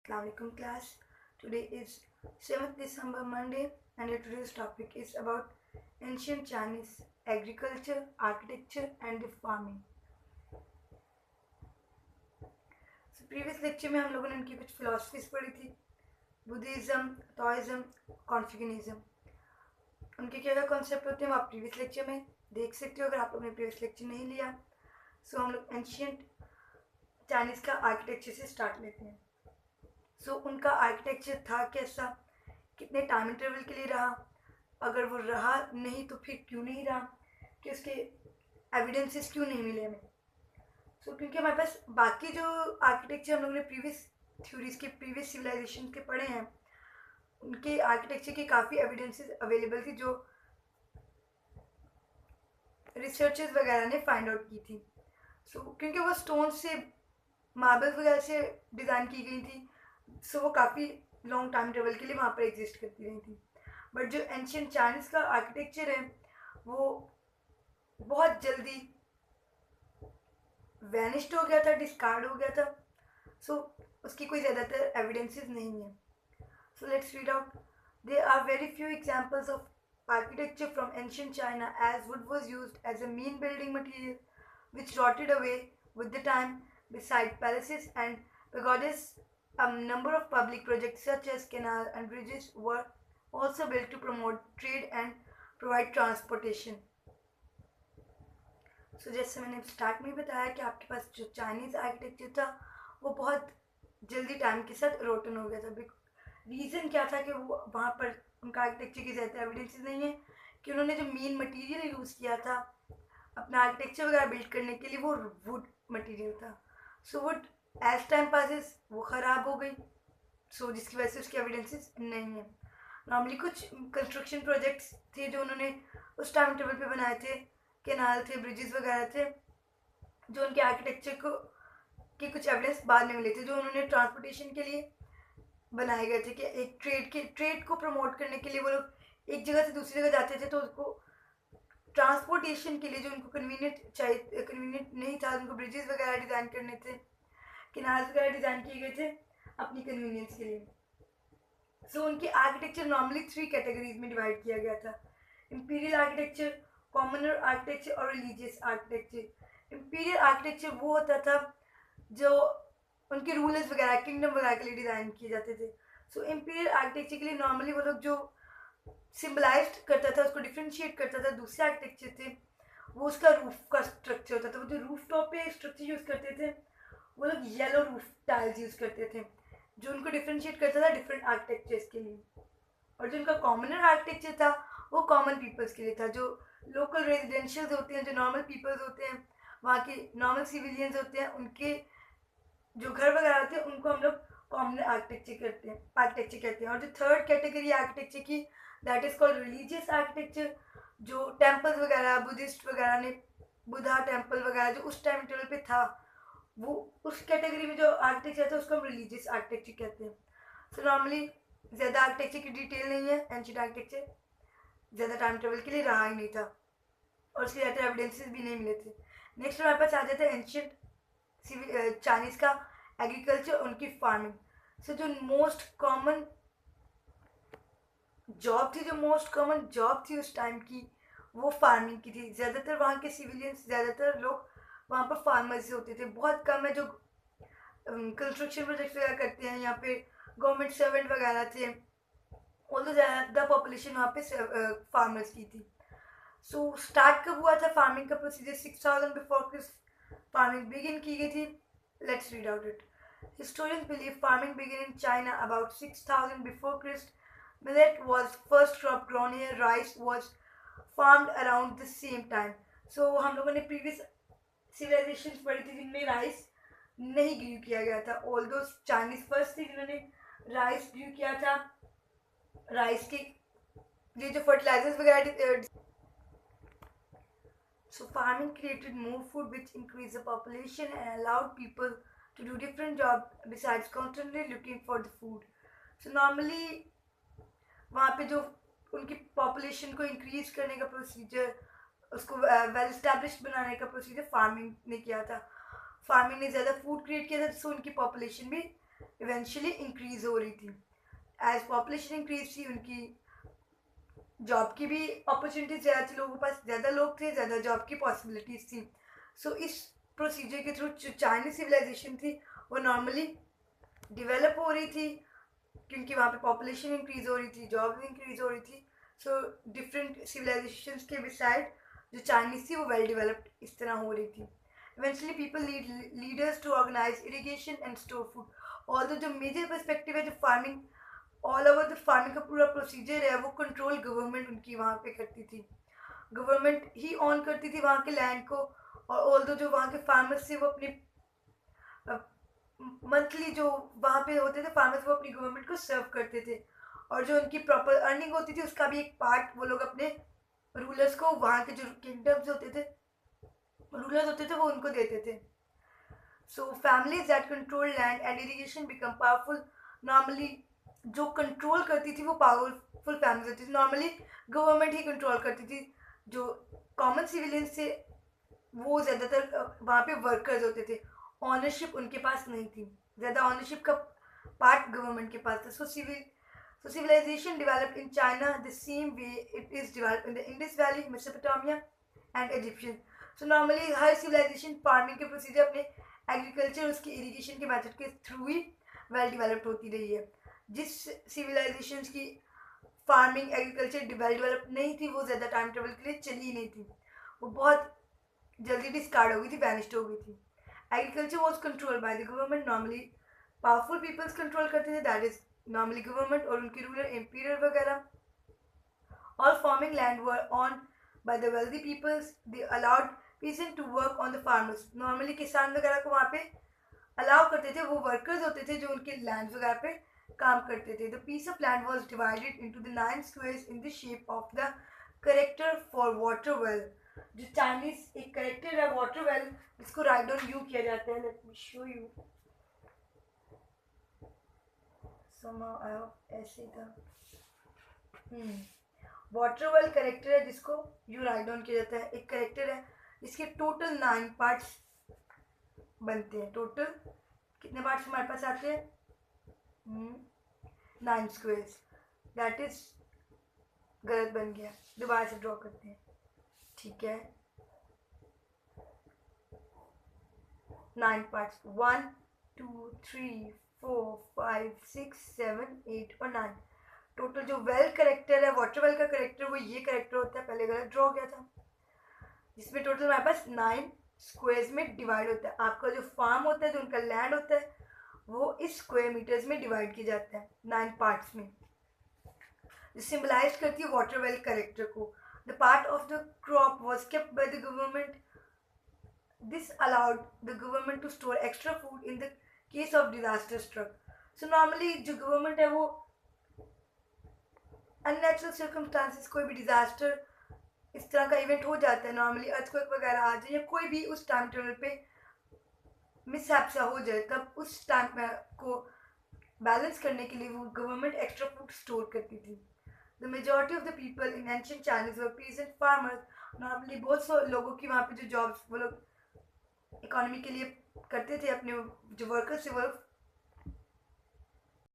Assalamualaikum class. Today is 7th December Monday and today's topic is about ancient Chinese agriculture, architecture and farming. So previous lecture में हम लोगों ने उनकी कुछ philosophies पढ़ी थी, बुद्धिज्म, ताओइज्म, कॉन्फ्यूशनिज्म. उनके क्या क्या कॉन्सेप्ट होते हैं वो आप प्रीवियस लेक्चर में देख सकते हो अगर आप लोगों ने प्रीवियस लेक्चर नहीं लिया. सो हम लोग एंशियंट चाइनीज़ का आर्किटेक्चर से स्टार्ट लेते हैं. सो उनका आर्किटेक्चर था कैसा, कितने टाइम इंटरवल के लिए रहा, अगर वो रहा नहीं तो फिर क्यों नहीं रहा, कि उसके एविडेंसेस क्यों नहीं मिले हमें. सो क्योंकि हमारे पास बाकी जो आर्किटेक्चर हम लोगों ने प्रीवियस थ्योरीज के प्रीवियस सिविलाइजेशन के पढ़े हैं उनके आर्किटेक्चर की काफ़ी एविडेंसेस अवेलेबल थी जो रिसर्चर्स वगैरह ने फाइंड आउट की थी. सो क्योंकि वो स्टोन से मार्बल्स वगैरह से डिज़ाइन की गई थी, सो वो काफ़ी लॉन्ग टाइम ट्रेवल के लिए वहाँ पर एग्जिस्ट करती रही थी. बट जो एंशियंट चाइनीज़ का आर्किटेक्चर है वो बहुत जल्दी वैनिश्ड हो गया था, डिस्कार्ड हो गया था. सो उसकी कोई ज़्यादातर एविडेंसेस नहीं है. So let's read out. There are very few examples of architecture from ancient China, as wood was used as a mean building material which rotted away with the time. Beside palaces and pagodas, a number of public projects such as canal and bridges were also built to promote trade and provide transportation. So जैसे मैंने start में बताया कि आपके पास जो Chinese architecture था वो बहुत जल्दी टाइम के साथ रोटन हो गया था. रीज़न क्या था कि वो वहाँ पर उनका आर्किटेक्चर की ज़्यादा एविडेंसेस नहीं है कि उन्होंने जो मेन मटेरियल यूज़ किया था अपना आर्किटेक्चर वगैरह बिल्ड करने के लिए वो वुड मटेरियल था. So wood as time passes वो ख़राब हो गई, सो जिसकी वजह से उसकी एविडेंसेस नहीं है. नॉर्मली कुछ कंस्ट्रक्शन प्रोजेक्ट्स थे जो उन्होंने उस टाइम टेबल पे बनाए थे, कैनाल थे, ब्रिजेस वगैरह थे, जो उनके आर्किटेक्चर को के कुछ एविडेंस बाद में मिले थे, जो उन्होंने ट्रांसपोर्टेशन के लिए बनाए गए थे कि एक ट्रेड को प्रमोट करने के लिए वो लोग एक जगह से दूसरी जगह जाते थे तो उसको ट्रांसपोर्टेशन के लिए जो उनको कन्वीनियंट नहीं था, उनको ब्रिजेस वगैरह डिज़ाइन करने थे, किनारे वगैरह डिज़ाइन किए गए थे अपनी कन्वीनियंस के लिए. सो उनकी आर्किटेक्चर नॉर्मली 3 कैटेगरीज में डिवाइड किया गया था. इंपीरियल आर्किटेक्चर, कॉमनर आर्किटेक्चर और रिलीजियस आर्किटेक्चर. इंपीरियल आर्किटेक्चर वो होता था जो उनके रूलर्स वगैरह किंगडम वगैरह के लिए डिज़ाइन किए जाते थे. सो इंपीरियल आर्किटेक्चर के लिए नॉर्मली वो लोग जो सिम्बलाइज करता था, उसको डिफ्रेंशिएट करता था दूसरे आर्किटेक्चर थे, वो उसका रूफ का स्ट्रक्चर होता था. वो जो रूफ टॉप पे स्ट्रक्चर यूज़ करते थे वो लोग येलो रूफ टाइल्स यूज़ करते थे, जो उनको डिफ्रेंशिएट करता था डिफरेंट आर्किटेक्चर्स के लिए. और जो उनका कॉमनर आर्किटेक्चर था वो कॉमन पीपल्स के लिए था, जो लोकल रेजिडेंशियल्स होते हैं, जो नॉर्मल पीपल्स होते हैं, वहाँ के नॉर्मल सिविलियंस होते हैं, उनके जो घर वगैरह होते हैं उनको हम लोग कॉमन आर्किटेक्चर कहते हैं. और जो थर्ड कैटेगरी आर्किटेक्चर की that is called religious architecture, जो टेम्पल्स वगैरह बुद्धिस्ट वगैरह ने बुद्धा टेम्पल वगैरह जो उस टाइम टेबल पे था, वो उस कैटेगरी में जो आर्किटेक्चर था उसको हम रिलीजियस आर्किटेक्चर कहते हैं. सो नॉर्मली ज़्यादा आर्किटेक्चर की डिटेल नहीं है. एंशिएंट आर्किटेक्चर ज़्यादा टाइम टेबल के लिए रहा ही नहीं था और उसके ज़्यादा एविडेंसेस भी नहीं मिले थे. नेक्स्ट हमारे पास आ जाता है एंशिएंट चाइनीज़ का एग्रीकल्चर, उनकी फार्मिंग. सो जो मोस्ट कॉमन जॉब थी उस टाइम की वो फार्मिंग की थी. ज़्यादातर वहाँ के सिविलियंस, ज़्यादातर लोग वहाँ पर फार्मर्स होते थे. बहुत कम है जो कंस्ट्रक्शन प्रोजेक्ट वगैरह करते हैं. यहाँ पे गवर्नमेंट सर्वेंट वगैरह थे, और तो ज़्यादा पॉपुलेशन वहाँ पे फार्मर्स की थी. सो स्टार्ट कब हुआ था फार्मिंग का procedure? 6000 before Christ farming begin की गई थी. Let's read out it. Historians believe farming began in China about 6000 before Christ. Millet was first crop grown here. Rice was farmed around the same time. So हम लोगों ने previous civilizations पढ़ी थी जिनमें rice नहीं ग्रू किया गया था. Although Chinese first थी जिन्होंने राइस ग्रू किया था. राइस के ये जो फर्टिलाइजर्स वगैरह. So farming created more food which increased the population and allowed people to do different jobs besides constantly looking for the food. So normally वहाँ पे जो उनकी पॉपुलेशन को इंक्रीज करने का प्रोसीजर, उसको वेल इस्टेब्लिश्ड बनाने का प्रोसीजर फार्मिंग ने किया था. फार्मिंग ने ज़्यादा फूड क्रिएट किया था, जिससे उनकी पॉपुलेशन भी इवेंचुअली इंक्रीज हो रही थी। एज पॉपुलेशन इंक्रीज थी, उनकी जॉब की भी अपॉर्चुनिटीज ज़्यादा थी, लोगों के पास ज़्यादा लोग थे, ज़्यादा जॉब की पॉसिबिलिटीज़ थी। सो इस प्रोसीजर के थ्रू जो चाइनीज सिविलाइजेशन थी वो नॉर्मली डेवलप हो रही थी, क्योंकि वहाँ पे पॉपुलेशन इंक्रीज हो रही थी, जॉब इंक्रीज हो रही थी। सो डिफरेंट सिविलाइजेशन के बिसाइड जो चाइनीज थी वो वेल डेवलप्ड इस तरह हो रही थी। Eventually people need leaders to organise irrigation and store food. Although जो मेजर पर्सपेक्टिव है, जो farming all over the farming का पूरा प्रोसीजर है, वो कंट्रोल गवर्नमेंट उनकी वहाँ पे करती थी। गवर्नमेंट ही ऑन करती थी वहाँ के लैंड को, और ऑल्दो जो वहाँ के फार्मर्स थे वो अपने मंथली जो वहाँ पे होते थे फार्मर्स, वो अपनी गवर्नमेंट को सर्व करते थे, और जो उनकी प्रॉपर अर्निंग होती थी उसका भी एक पार्ट वो लोग अपने रूलर्स को, वहाँ के जो किंगडम्स होते थे, रूलर्स होते थे, वो उनको देते थे। So families that control land and irrigation become powerful. Normally जो कंट्रोल करती थी वो पावरफुल फैमिलीज होती थी। नॉर्मली गवर्नमेंट ही कंट्रोल करती थी, जो कॉमन सिविलियंस थे वो ज़्यादातर वहाँ पे वर्कर्स होते थे, ऑनरशिप उनके पास नहीं थी, ज़्यादा ऑनरशिप का पार्ट गवर्नमेंट के पास था। So civilization developed in China the same way it is developed in the Indus Valley, Mesopotamia and Egyptian. So normally her civilization farming के प्रोसीजर अपने एग्रीकल्चर उसके इरीगेशन के मेथड के थ्रू ही well developed होती रही है। जिस सिविलाइजेशन की फार्मिंग एग्रीकल्चर वेल डेवलप नहीं थी वो ज़्यादा टाइम ट्रेवल के लिए चली ही नहीं थी, वो बहुत जल्दी डिस्कार्ड हो गई थी, बैनिस्ड हो गई थी। Agriculture was control by the government. Normally powerful peoples control करते थे, दैट इज नॉर्मली गवर्नमेंट और उनके रूलर एम्पीरियर वगैरह। All farming land were own by the wealthy peoples, they allowed peasant to work on the farmers. Normally किसान वगैरह को वहाँ पे अलाउ करते थे, वो वर्कर्स होते थे जो उनके लैंड वगैरह पे काम करते थे। The piece of land was divided into the 9 squares in the shape of the character for water well. जो चाइनीज एक करेक्टर है वाटर वेल, इसको राइट डाउन यू किया जाता है। Let me show you. ऐसे था वाटर वेल करेक्टर है जिसको यू राइट डाउन किया जाता है। एक करेक्टर है जिसके टोटल 9 पार्ट्स बनते हैं। टोटल कितने पार्ट्स हमारे पास आते हैं? 9 स्क्वेयर्स। दैट इज गलत बन गया, दोबारा से ड्रॉ करते हैं, ठीक है। 9 पार्ट्स, 1 2 3 4 5 6 7 8 और 9। टोटल जो वेल करेक्टर है, वाटर वेल का करेक्टर, वो ये करेक्टर होता है, पहले गलत ड्रॉ किया था, जिसमें टोटल हमारे पास 9 स्क्वेयर्स में डिवाइड होता है। आपका जो फार्म होता है, जो उनका लैंड होता है, वो इस स्क्वायर मीटर्स में डिवाइड किया जाता है 9 पार्ट्स में, जो सिंबलाइज करती है वाटर वेल करेक्टर को। The part of the crop was kept by the government. This allowed the government to store extra food in the case of disaster struck. So normally जो government है वो unnatural circumstances, कोई भी disaster इस तरह का event हो जाता है, नॉर्मली अर्थक्वेक वगैरह आ जाए या कोई भी उस टाइम टेबल पे मिसहैप सा हो जाए, तब उस टाइम को बैलेंस करने के लिए वो गवर्नमेंट एक्स्ट्रा फूड स्टोर करती थी। The majority of the people in ancient Chinese were pheasant farmers. Normally बहुत से लोगों की वहाँ पे जो जॉब्स वो लोग इकोनॉमी के लिए करते थे, अपने जो वर्कर्स थे वो